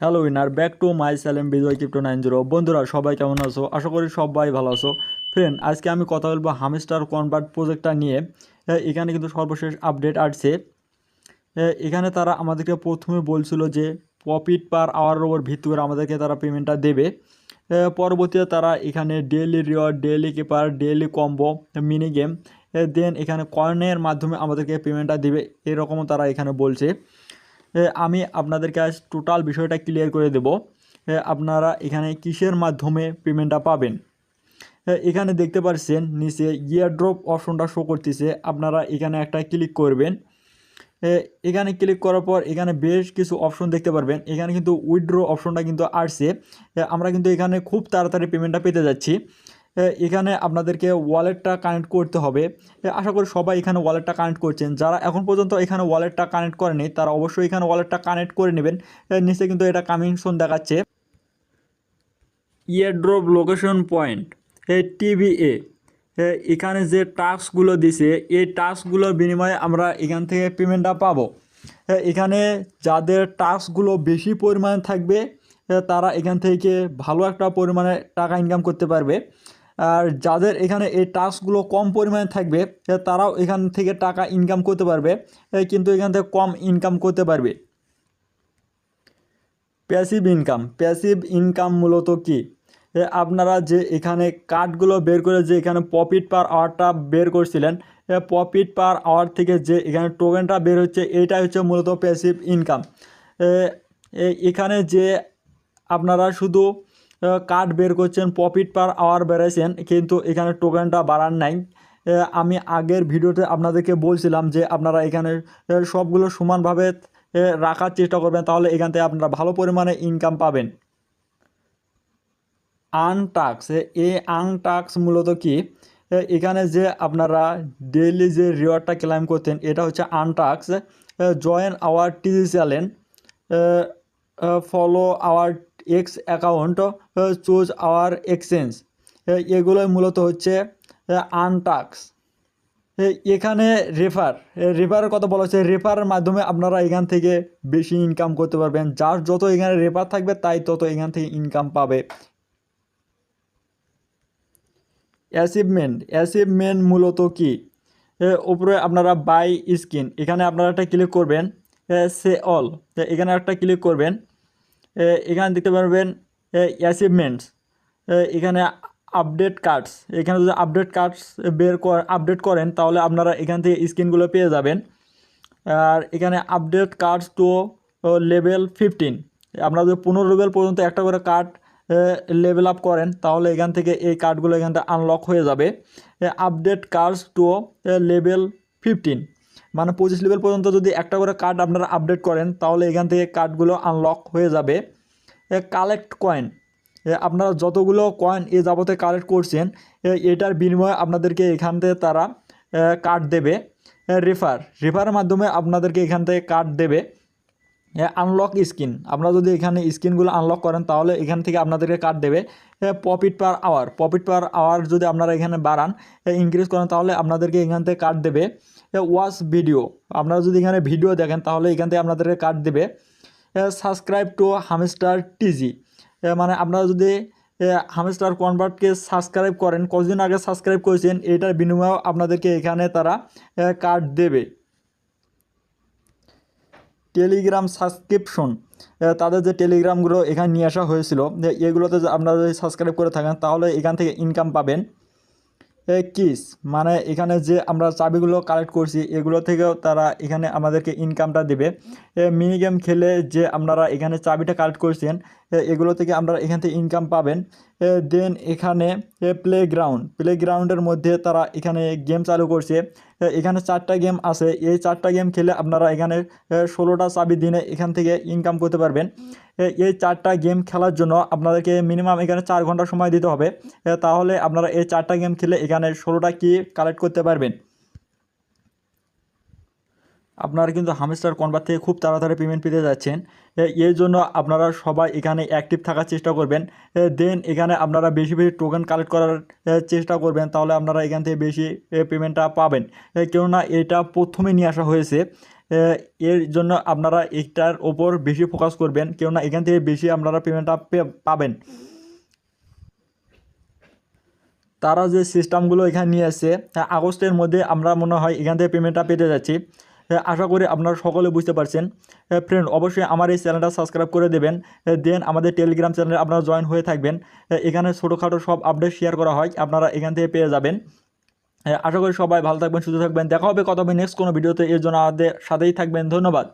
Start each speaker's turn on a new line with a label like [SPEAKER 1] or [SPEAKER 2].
[SPEAKER 1] Hello winner back to my channel Bijoy crypto 90। বন্ধুরা সবাই কেমন আছো? আশা করি সবাই ভালো আছো। ফ্রেন্ড, আজকে আমি কথা বলবো হামস্টার কনভার্ট প্রজেক্টটা নিয়ে। এখানে কিন্তু সর্বশেষ আপডেট আসছে। এখানে তারা আমাদেরকে প্রথমে বলছিল যে প্রফিট পার আওয়ারের ওপর ভিত্তি করে আমাদেরকে তারা পেমেন্টটা দেবে। পরবর্তীতে তারা এখানে daily reward, daily keeper, daily combo, mini game, then এখানে কয়েনের মাধ্যমে আমাদেরকে পেমেন্টটা দেবে, এরকমও তারা এখানে বলছে। আমি আপনাদেরকে আজ টোটাল বিষয়টা ক্লিয়ার করে দেব। আপনারা এখানে কিসের মাধ্যমে পেমেন্টটা পাবেন। এখানে দেখতে পাচ্ছেন নিচে ইয়ারড্রপ অপশনটা শো করতেছে, আপনারা এখানে একটা ক্লিক করবেন। এখানে ক্লিক করার পর এখানে বেশ কিছু অপশন দেখতে পারবেন। এখানে কিন্তু উইথড্র অপশনটা কিন্তু আসছে। আমরা কিন্তু এখানে খুব তাড়াতাড়ি পেমেন্টটা পেতে যাচ্ছি। এখানে আপনাদেরকে ওয়ালেটটা কানেক্ট করতে হবে। আশা করি সবাই এখানে ওয়ালেটটা কানেক্ট করছেন। যারা এখন পর্যন্ত এখানে ওয়ালেটটা কানেক্ট করেনি তারা অবশ্যই এখানে ওয়ালেটটা কানেক্ট করে নেবেন। নিচে কিন্তু এটা কামিং সুন দেখাচ্ছে। Airdrop location point, TBA. এখানে যে টাস্কগুলো দিছে এই টাস্কগুলোর বিনিময়ে আমরা এখান থেকে পেমেন্টটা পাবো। এখানে যাদের টাস্কগুলো বেশি পরিমাণে থাকবে তারা এখান থেকে ভালো একটা পরিমাণে টাকা ইনকাম করতে পারবে। আর যাদের এখানে এই টাস্কগুলো কম পরিমাণে থাকবে তারাও এখান থেকে টাকা ইনকাম করতে পারবে, কিন্তু এখান থেকে কম ইনকাম করতে পারবে। প্যাসিভ ইনকাম মূলত কি? আপনারা যে এখানে কার্ডগুলো বের করে যে এখানে প্রফিট পার আওয়ারটা বের করছিলেন, প্রফিট পার আওয়ার থেকে যে এখানে টোকেনটা বের হচ্ছে এইটাই হচ্ছে মূলত প্যাসিভ ইনকাম। এখানে যে আপনারা শুধু কার্ড বের করছেন, প্রফিট পার আওয়ার বেড়েছেন, কিন্তু এখানে টোকেনটা বাড়ান নাই। আমি আগের ভিডিওতে আপনাদেরকে বলছিলাম যে আপনারা এখানে সবগুলো সমানভাবে রাখার চেষ্টা করবেন, তাহলে এখান থেকে আপনারা ভালো পরিমাণে ইনকাম পাবেন। আনটাক্স, এই আনটাক্স মূলত কি? এখানে যে আপনারা ডেইলি যে রিওয়ার্ডটা ক্লেম করতেন এটা হচ্ছে আনটাক্স। Join our TG channel, follow our X account, choose our exchange, এগুলোই মূলত হচ্ছে আনটাক্স। এখানে রেফারের কথা বলা হচ্ছে। রেফারের মাধ্যমে আপনারা এখান থেকে বেশি ইনকাম করতে পারবেন। যার যত এখানে রেফার থাকবে তাই তত এখান থেকে ইনকাম পাবে। অ্যাচিভমেন্ট মূলত কি? উপরে আপনারা বাই স্কিন, এখানে আপনারা একটা ক্লিক করবেন। সে অল, এখানে একটা ক্লিক করবেন। এখানে দেখতে পারবেন অ্যাচিভমেন্টস। এখানে আপডেট কার্ডস, এখানে যদি আপডেট করেন তাহলে আপনারা এখান থেকে স্কিনগুলো পেয়ে যাবেন। আর এখানে আপডেট কার্ডস টু লেভেল 15, আপনারা যদি 15 লেভেল পর্যন্ত একটা করে কার্ড লেভেল আপ করেন তাহলে এখান থেকে এই কার্ডগুলো এখান থেকে আনলক হয়ে যাবে। আপডেট কার্ডস টু লেভেল 15, মানে 25 লেভেল পর্যন্ত যদি একটা করে কার্ড আপনারা আপডেট করেন তাহলে এখান থেকে কার্ডগুলো আনলক হয়ে যাবে। কালেক্ট কয়েন, আপনারা যতগুলো কয়েন এ যাবতে কালেক্ট করছেন এটার বিনিময়ে আপনাদেরকে এখান থেকে তারা কার্ড দেবে। রেফারের মাধ্যমে আপনাদেরকে এখান থেকে কার্ড দেবে। আনলক স্কিন, আপনারা যদি এখানে স্কিনগুলো আনলক করেন তাহলে এখান থেকে আপনাদেরকে কার্ড দেবে। প্রফিট পার আওয়ার যদি আপনারা এখানে বাড়ান, ইনক্রিজ করেন তাহলে আপনাদেরকে এখান থেকে কার্ড দেবে। ওয়াচ ভিডিও, আপনারা যদি এখানে ভিডিও দেখেন তাহলে এখান থেকে আপনাদেরকে কার্ড দেবে। সাবস্ক্রাইব টু হামস্টার টিজি, মানে আপনারা যদি হামস্টার কনভার্টকে সাবস্ক্রাইব করেন, কতদিন আগে সাবস্ক্রাইব করেছেন এটার বিনিময়েও আপনাদেরকে এখানে তারা কার্ড দেবে। টেলিগ্রাম সাবস্ক্রিপশন, তাদের যে টেলিগ্রামগুলো এখানে নিয়ে আসা হয়েছিল এগুলোতে আপনারা যদি সাবস্ক্রাইব করে থাকেন তাহলে এখান থেকে ইনকাম পাবেন। কিস, মানে এখানে যে আমরা চাবিগুলো কালেক্ট করছি এগুলো থেকেও তারা এখানে আমাদেরকে ইনকামটা দেবে। মিনি গেম খেলে যে আপনারা এখানে চাবিটা কালেক্ট করছেন এগুলো থেকে আপনারা এখান থেকে ইনকাম পাবেন। দেন এখানে প্লেগ্রাউন্ডের মধ্যে তারা এখানে গেম চালু করছে। এখানে 4টা গেম আছে, এই 4টা গেম খেলে আপনারা এখানে 16টা চাবি দিনে এখান থেকে ইনকাম করতে পারবেন। এই 4টা গেম খেলার জন্য আপনাদেরকে মিনিমাম এখানে 4 ঘন্টা সময় দিতে হবে, তাহলে আপনারা এই 4টা গেম খেলে এখানে 16টা কি কালেক্ট করতে পারবেন। আপনারা কিন্তু হামস্টার কনভার্ট থেকে খুব তাড়াতাড়ি পেমেন্ট পেতে যাচ্ছেন। এর জন্য আপনারা সবাই এখানে অ্যাক্টিভ থাকার চেষ্টা করবেন। দেন এখানে আপনারা বেশি বেশি টোকেন কালেক্ট করার চেষ্টা করবেন, তাহলে আপনারা এখান থেকে বেশি পেমেন্টটা পাবেন। কেননা এটা প্রথমে নিয়ে আসা হয়েছে। এর জন্য আপনারা একটার ওপর বেশি ফোকাস করবেন, কেননা এখান থেকে বেশি আপনারা পেমেন্টটা পাবেন। তারা যে সিস্টেমগুলো এখানে নিয়ে এসেছে আগস্টের মধ্যে আমরা মনে হয় এখান থেকে পেমেন্টটা পেতে যাচ্ছি। আশা করি আপনারা সকলে বুঝতে পারছেন। ফ্রেন্ড, অবশ্যই আমার এই চ্যানেলটা সাবস্ক্রাইব করে দেবেন, দেন আমাদের টেলিগ্রাম চ্যানেলে আপনারা জয়েন হয়ে থাকবেন। এখানে ছোটোখাটো সব আপডেট শেয়ার করা হয়, আপনারা এখান থেকে পেয়ে যাবেন। আশা করি সবাই ভালো থাকবেন, সুস্থ থাকবেন। দেখা হবে কথা হবে নেক্সট কোনো ভিডিওতে। এর জন্য আমাদের সাথেই থাকবেন। ধন্যবাদ।